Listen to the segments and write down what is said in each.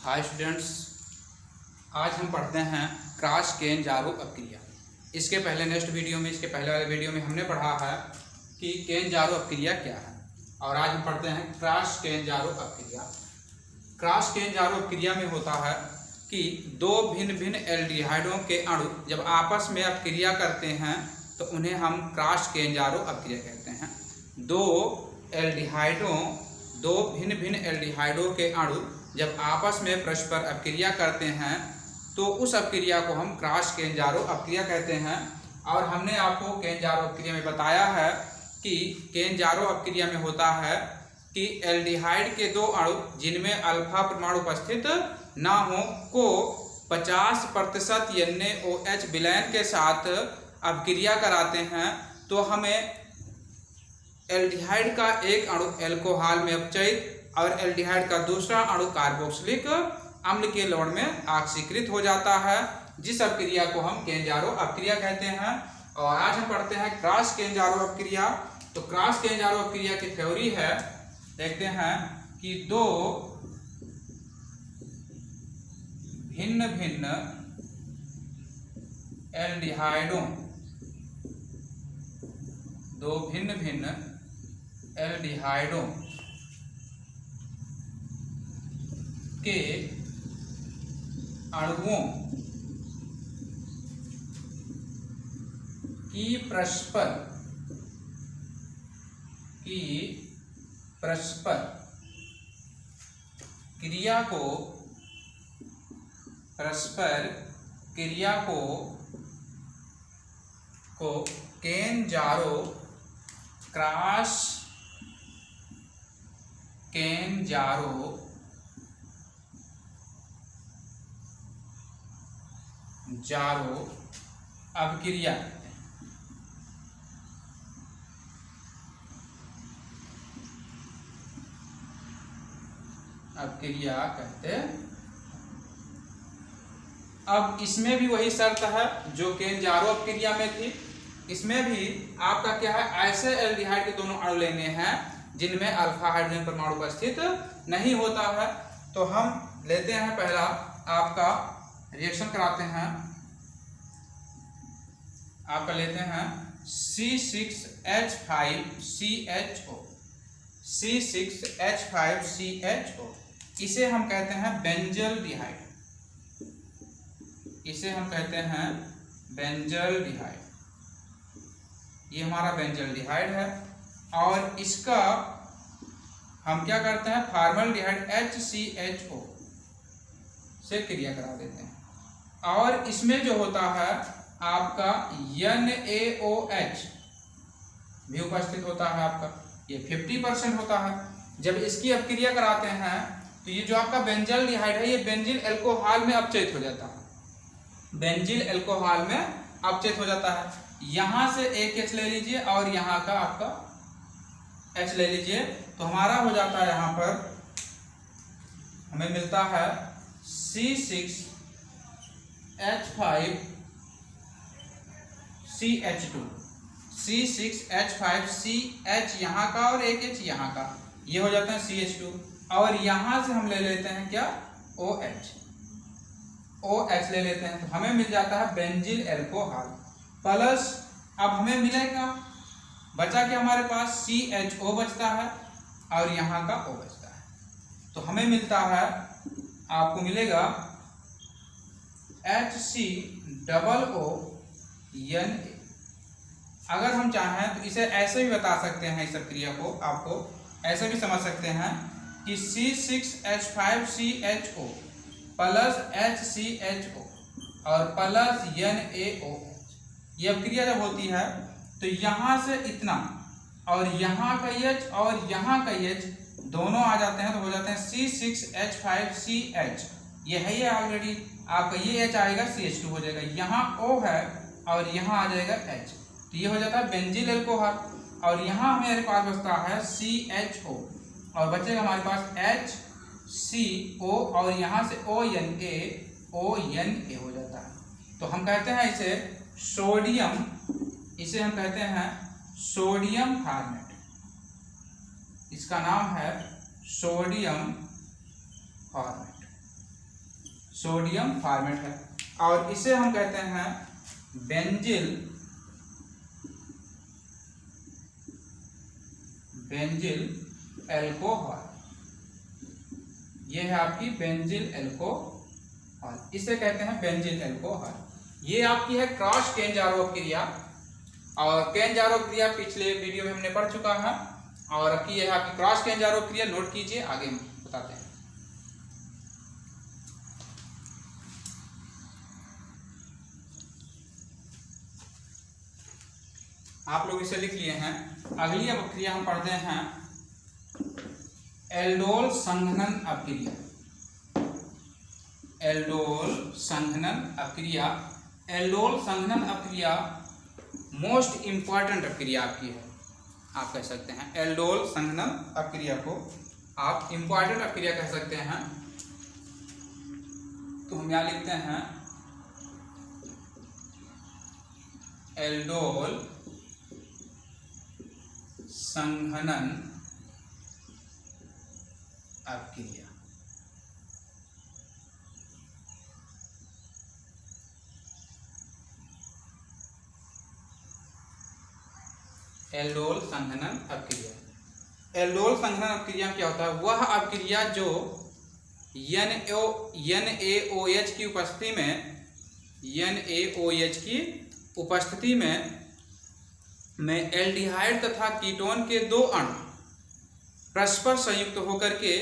Hi students, आज हम पढ़ते हैं क्रॉस केन-जारो अपक्रिया। इसके पहले वाले वीडियो में हमने पढ़ा है कि केन-जारो अपक्रिया क्या है, और आज हम पढ़ते हैं क्रॉस केन-जारो अपक्रिया। क्रॉस केन-जारो अपक्रिया में होता है कि दो भिन्न भिन्न एल्डिहाइडों के अणु जब आपस में अपक्रिया करते हैं तो उन्हें हम क्रॉस केन-जारो अपक्रिया कहते हैं। दो भिन्न भिन्न एल्डिहाइडों के अणु जब आपस में परस्पर अपक्रिया करते हैं तो उस अपक्रिया को हम क्रॉस केन-जारो अपक्रिया कहते हैं। और हमने आपको केन-जारो अपक्रिया में बताया है कि केन-जारो अपक्रिया में होता है कि एल्डिहाइड के दो अणु जिनमें अल्फा परमाणु उपस्थित ना हो को 50% NaOH विलयन के साथ अपक्रिया कराते हैं तो हमें एल्डिहाइड का एक अणु एल्कोहल में अपचयित और एल्डिहाइड का दूसरा अणु कार्बोक्सिलिक अम्ल के लवण में ऑक्सीकृत हो जाता है, जिस अपक्रिया को हम केन-जारो अपक्रिया कहते हैं। और आज हम पढ़ते हैं क्रॉस केन-जारो अपक्रिया। तो क्रॉस केन-जारो अपक्रिया की थ्योरी है, देखते हैं कि दो भिन्न भिन्न एल्डिहाइडों के अणुओं की परस्पर क्रिया को केन-जारो क्रॉस केन-जारो अपक्रिया कहते हैं। अपक्रिया कहते हैं। अब इसमें भी वही शर्त है जो केन-जारो अपक्रिया में थी। इसमें भी आपका क्या है, ऐसे एल्डिहाइड के दोनों अणु लेने हैं जिनमें अल्फा हाइड्रोजन परमाणु उपस्थित नहीं होता है। तो हम लेते हैं, पहला आपका रिएक्शन कराते हैं। आपका लेते हैं C6H5CHO। इसे हम कहते हैं बेंजल्डिहाइड। ये हमारा बेंजल्डिहाइड है। और इसका हम क्या करते हैं, फॉर्मल्डिहाइड HCHO से क्रिया करा देते हैं। और इसमें जो होता है आपका NaOH भी उपस्थित होता है। आपका ये 50% होता है। जब इसकी अपक्रिया कराते हैं तो ये जो आपका बेंजल्डिहाइड है ये बेंजील एल्कोहल में अपचयित हो जाता है। यहां से एक H ले लीजिए और यहाँ का आपका H ले लीजिए, तो हमारा हो जाता है, यहाँ पर हमें मिलता है C6H5CH2 यहाँ का और एक H यहाँ का, ये हो जाता है CH2। और यहाँ से हम ले लेते हैं क्या, OH ले लेते हैं, तो हमें मिल जाता है बेंजील एल्कोहल प्लस। अब हमें मिलेगा बचा क्या, हमारे पास CHO बचता है और यहाँ का O बचता है। तो हमें मिलता है, आपको मिलेगा HCOONA। अगर हम चाहें तो इसे ऐसे भी बता सकते हैं, इस क्रिया को आपको ऐसे भी समझ सकते हैं कि C6H5CHO प्लस HCHO और प्लस NaOH। ये अपक्रिया जब होती है तो यहाँ से इतना और यहाँ का H और यहाँ का H दोनों आ जाते हैं, तो हो जाते हैं C6H5CH। ये है, ये ऑलरेडी आपका ये H आएगा, CH2 हो जाएगा। यहाँ O है और यहाँ आ जाएगा H, तो ये हो जाता है बेंजील एल्कोहल। और यहाँ मेरे पास बचता है CHO और बचेगा हमारे पास HCO और यहाँ से ONA हो जाता है। तो हम कहते हैं इसे हम कहते हैं सोडियम फॉर्मेट। इसका नाम है सोडियम फॉर्मेट। सोडियम फॉर्मेट है, और इसे हम कहते हैं बेंजिल एल्कोहल। ये है आपकी बेंजिल एल्कोहल, इसे कहते हैं बेंजिल एल्कोहल। ये आपकी है क्रॉस केंजारो क्रिया, और केंजारो क्रिया पिछले वीडियो में हमने पढ़ चुका है, और अब की यह आपकी क्रॉस केंजारो क्रिया नोट कीजिए, आगे हम बताते हैं। आप लोग इसे लिख लिए हैं। अगली अब क्रिया हम पढ़ते हैं एल्डोल संघनन अपक्रिया। एल्डोल संघनन अपक्रिया। एल्डोल संघनन अपक्रिया मोस्ट इंपॉर्टेंट अपक्रिया आपकी है, आप कह सकते हैं। एल्डोल संघनन अपक्रिया को आप इंपॉर्टेंट अपक्रिया कह सकते हैं। तो हम यहां लिखते हैं एल्डोल संघनन अपक्रिया। एल्डोल संघनन अपक्रिया। एल्डोल संघनन अपक्रिया क्या होता है? वह अपक्रिया जो NaOH की उपस्थिति में एल्डिहाइड तथा कीटोन के दो अणु परस्पर संयुक्त होकर के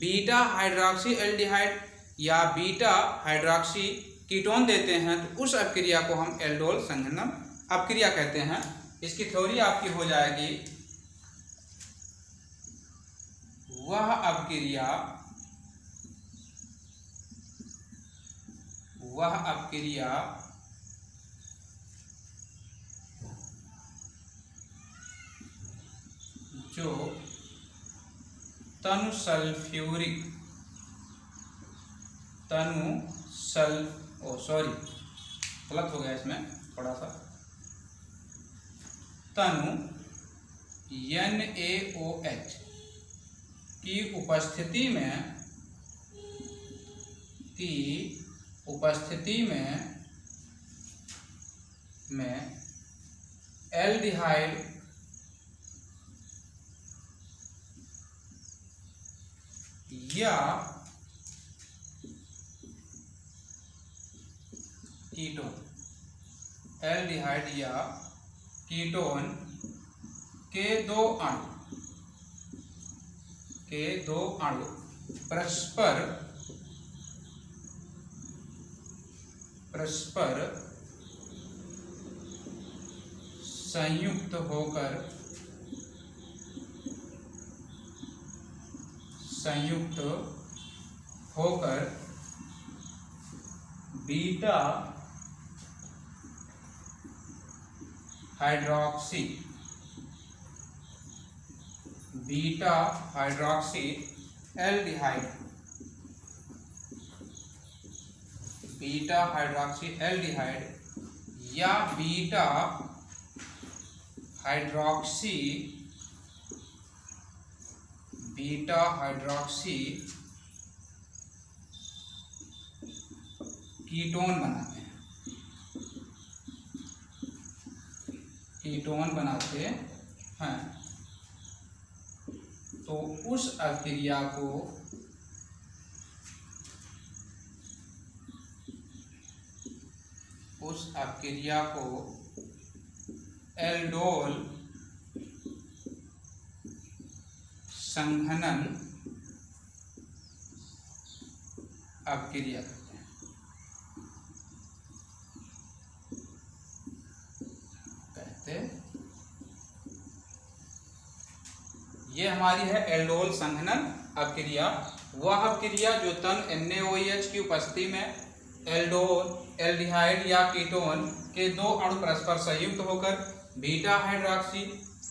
बीटा हाइड्रोक्सी एल्डिहाइड या बीटा हाइड्रोक्सी कीटोन देते हैं, तो उस अपक्रिया को हम एल्डोल संघनन अपक्रिया कहते हैं। इसकी थ्योरी आपकी हो जाएगी, वह अपक्रिया जो गलत हो गया इसमें थोड़ा सा, तनु NaOH की उपस्थिति में एल्डिहाइड या कीटोन, एल्डिहाइड या कीटोन के दो अणु परस्पर संयुक्त होकर बीटा हाइड्रोक्सी एल्डिहाइड या बीटा हाइड्रोक्सी कीटोन बनाते हैं। तो उस अपक्रिया को एल्डोल संघनन अपक्रिया कहते हैं। ये हमारी है एल्डोल संघनन अपक्रिया। वह अपक्रिया जो तन NaOH की उपस्थिति में एल्डोल, एल्डिहाइड या कीटोन के दो अणु परस्पर संयुक्त होकर बीटा हाइड्रोक्सी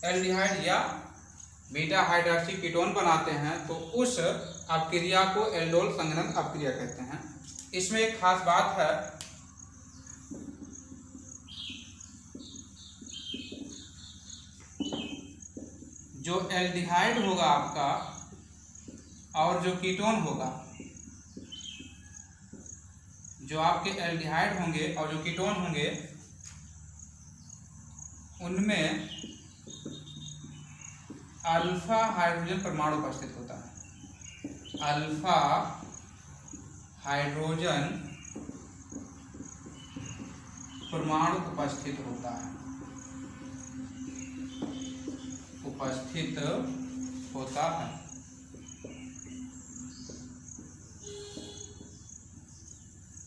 एल्डिहाइड या बीटा हाइड्रोक्सी कीटोन बनाते हैं, तो उस अपक्रिया को एल्डोल संघनन अपक्रिया कहते हैं। इसमें एक खास बात है, जो एल्डिहाइड होगा आपका और जो कीटोन होगा, जो आपके एल्डिहाइड होंगे और जो कीटोन होंगे उनमें अल्फा हाइड्रोजन परमाणु उपस्थित होता है। अल्फा हाइड्रोजन परमाणु उपस्थित होता है, उपस्थित होता है।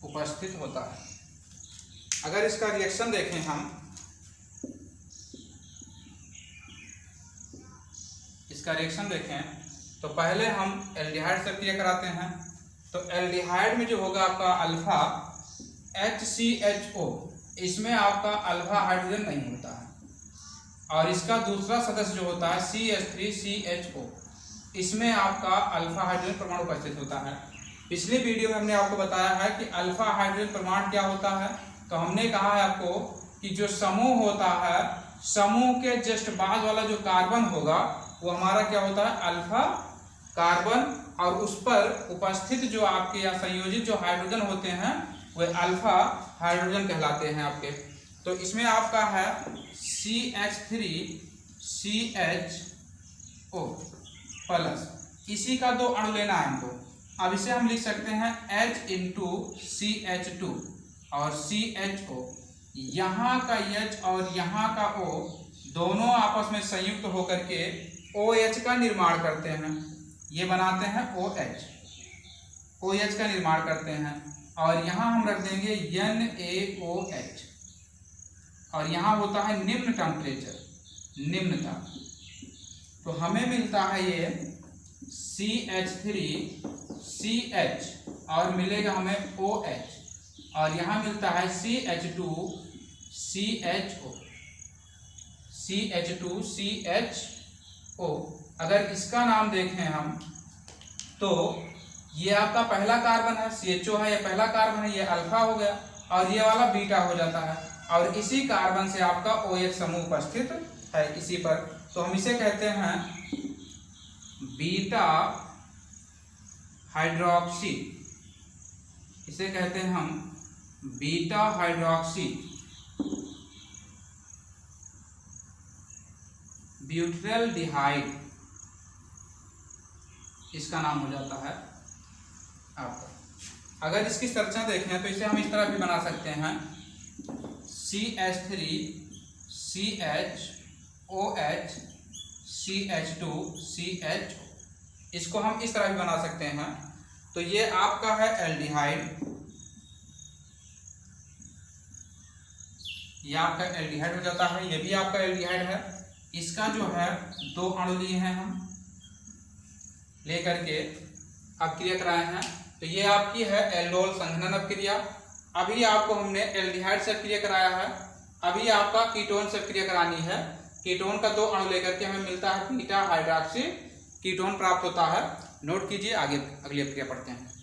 उपस्थित होता है। अगर इसका रिएक्शन देखें हम, इसका रिएक्शन देखें तो पहले हम एल्डिहाइड से क्रिया कराते हैं। तो एल्डिहाइड में जो होगा आपका अल्फा HCHO, इसमें आपका अल्फा हाइड्रोजन नहीं होता है। और इसका दूसरा सदस्य जो होता है CH3CHO, इसमें आपका अल्फा हाइड्रोजन परमाणु उपस्थित होता है। पिछले वीडियो में हमने आपको बताया है कि अल्फा हाइड्रोजन परमाणु क्या होता है। तो हमने कहा है आपको कि जो समूह होता है, समूह के जस्ट बाद वाला जो कार्बन होगा वो हमारा क्या होता है, अल्फा कार्बन, और उस पर उपस्थित जो आपके या संयोजित जो हाइड्रोजन होते हैं वे अल्फा हाइड्रोजन कहलाते हैं आपके। तो इसमें आपका है CH3CHO प्लस, इसी का 2 अणु लेना है हमको। अब इसे हम लिख सकते हैं H×CH2 और CHO, यहाँ का H और यहाँ का O दोनों आपस में संयुक्त होकर के OH का निर्माण करते हैं। ये बनाते हैं OH का निर्माण करते हैं। और यहाँ हम रख देंगे NaOH, और यहाँ होता है निम्न टेम्परेचर, निम्नता। तो हमें मिलता है ये CH3CH और मिलेगा हमें OH, और यहाँ मिलता है CH2CHO। अगर इसका नाम देखें हम तो ये आपका पहला कार्बन है, CHO है, ये पहला कार्बन है, ये अल्फा हो गया, और ये वाला बीटा हो जाता है। और इसी कार्बन से आपका OH समूह उपस्थित है इसी पर। तो हम इसे कहते हैं बीटा हाइड्रोक्सी, इसे कहते हैं हम बीटा हाइड्रोक्सी ब्यूटाइल्डिहाइड, इसका नाम हो जाता है आपका। अगर इसकी संरचना देखें तो इसे हम इस तरह भी बना सकते हैं CH3CHOH CH2CHO, इसको हम इस तरह भी बना सकते हैं। तो ये आपका है एल्डिहाइड, ये आपका एल्डिहाइड हो जाता है, ये भी आपका एल्डिहाइड है। इसका जो है 2 अणु लिए हैं हम, लेकर के अब क्रिया कराए हैं। तो ये आपकी है एल्डोल संघनन अपक्रिया। अभी आपको हमने एल्डिहाइड से क्रिया कराया है, अभी आपका कीटोन से क्रिया करानी है। कीटोन का 2 अणु लेकर के हमें मिलता है बीटा हाइड्रोक्सी कीटोन प्राप्त होता है। नोट कीजिए, आगे अगली अपक्रिया पढ़ते हैं।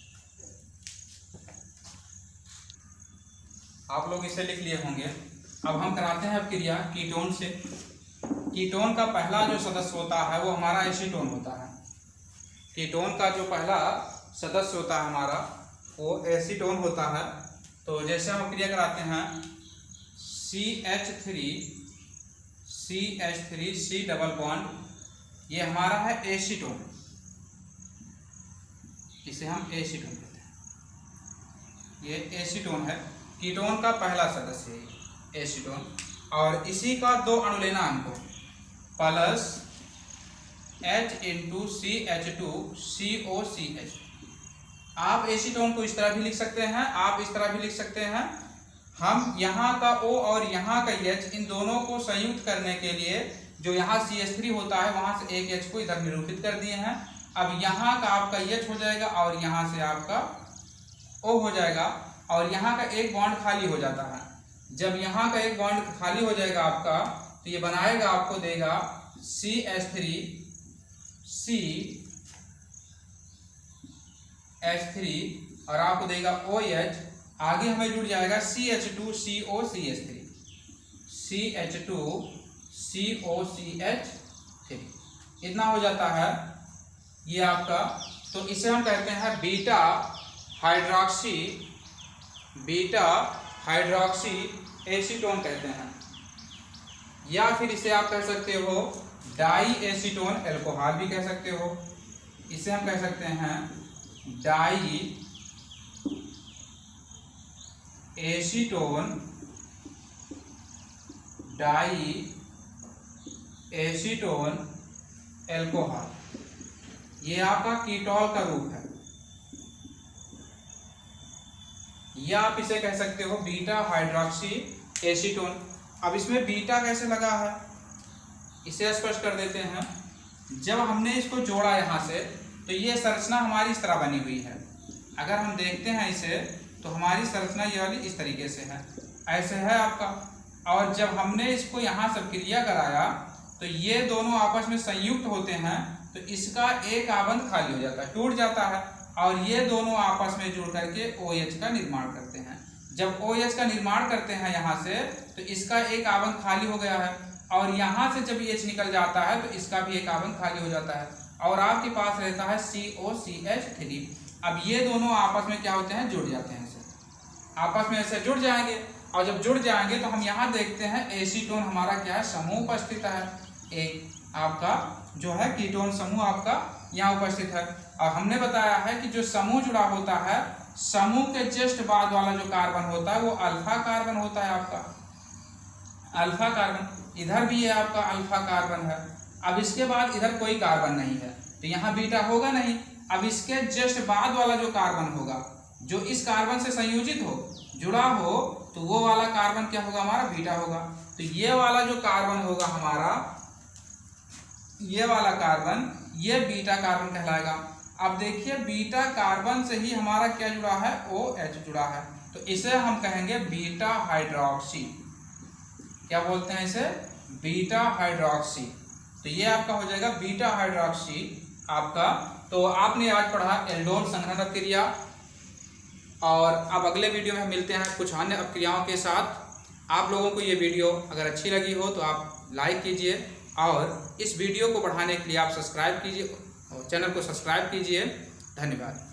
आप लोग इसे लिख लिए होंगे। अब हम कराते हैं अपक्रिया कीटोन से। कीटोन का पहला जो सदस्य होता है वो हमारा एसीटोन होता है। कीटोन का जो पहला सदस्य होता है हमारा वो एसीटोन होता है। तो जैसे हम क्रिया कराते हैं CH3 C डबल बॉन्ड, ये हमारा है एसीटोन, इसे हम एसीटोन कहते हैं। ये एसीटोन है, कीटोन का पहला सदस्य है एसीटोन। और इसी का 2 अणु लेना हमको, प्लस H×CH2COCH। आप एसीटोन को इस तरह भी लिख सकते हैं, आप इस तरह भी लिख सकते हैं। हम यहाँ का O और यहाँ का H, इन दोनों को संयुक्त करने के लिए जो यहाँ CH3 होता है वहाँ से एक H को इधर निरूपित कर दिए हैं। अब यहाँ का आपका H हो जाएगा और यहाँ से आपका O हो जाएगा, और यहाँ का एक बॉन्ड खाली हो जाता है। जब यहाँ का एक बॉन्ड खाली हो जाएगा आपका, तो ये बनाएगा, आपको देगा CH3 और आपको देगा OH। आगे हमें जुड़ जाएगा CH2COCH3 इतना हो जाता है ये आपका। तो इसे हम कहते हैं beta hydroxy beta hydroxy acetone कहते हैं, या फिर इसे आप कह सकते हो डाई एसीटोन एल्कोहल भी कह सकते हो। इसे हम कह सकते हैं डाई एसीटोन एल्कोहल, ये आपका कीटोल का रूप है। या आप इसे कह सकते हो बीटा हाइड्रोक्सी एसीटोन। अब इसमें बीटा कैसे लगा है इसे स्पष्ट कर देते हैं। जब हमने इसको जोड़ा यहाँ से, तो ये संरचना हमारी इस तरह बनी हुई है। अगर हम देखते हैं इसे, तो हमारी संरचना ये वाली इस तरीके से है, ऐसे है आपका। और जब हमने इसको यहाँ से क्रिया कराया, तो ये दोनों आपस में संयुक्त होते हैं, तो इसका एक आबंध खाली हो जाता है, टूट जाता है, और ये दोनों आपस में जुड़ करके OH का निर्माण करते हैं। जब OH का निर्माण करते हैं यहाँ से, तो इसका एक आबंध खाली हो गया है, और यहाँ से जब H निकल जाता है तो इसका भी एक आबंध खाली हो जाता है, और आपके पास रहता है COCH3। अब ये दोनों आपस में क्या होते हैं, जुड़ जाते हैं, आपस में ऐसे जुड़ जाएंगे। और जब जुड़ जाएंगे तो हम यहाँ देखते हैं एसीटोन हमारा क्या है, समूह उपस्थित है। एक आपका जो है कीटोन समूह आपका यहाँ उपस्थित है। और हमने बताया है कि जो समूह जुड़ा होता है, समूह के जस्ट बाद वाला जो कार्बन होता है वो अल्फा कार्बन होता है आपका, अल्फा कार्बन। इधर भी ये आपका अल्फा कार्बन है। अब इसके बाद इधर कोई कार्बन नहीं है, तो यहाँ बीटा होगा नहीं। अब इसके जस्ट बाद वाला जो कार्बन होगा, जो इस कार्बन से संयोजित हो, जुड़ा हो, तो वो वाला कार्बन क्या होगा, हमारा बीटा होगा। तो ये वाला जो कार्बन होगा हमारा, ये वाला कार्बन, ये बीटा कार्बन कहलाएगा। अब देखिए बीटा कार्बन से ही हमारा क्या जुड़ा है, OH जुड़ा है, तो इसे हम कहेंगे बीटा हाइड्रोक्सी। क्या बोलते हैं इसे, बीटा हाइड्रोक्सी। तो ये आपका हो जाएगा बीटा हाइड्रोक्सी आपका। तो आपने आज पढ़ा एल्डोल संघनन अपक्रिया, और अब अगले वीडियो में मिलते हैं कुछ अन्य अपक्रियाओं के साथ। आप लोगों को ये वीडियो अगर अच्छी लगी हो तो आप लाइक कीजिए, और इस वीडियो को बढ़ाने के लिए आप सब्सक्राइब कीजिए, चैनल को सब्सक्राइब कीजिए। धन्यवाद।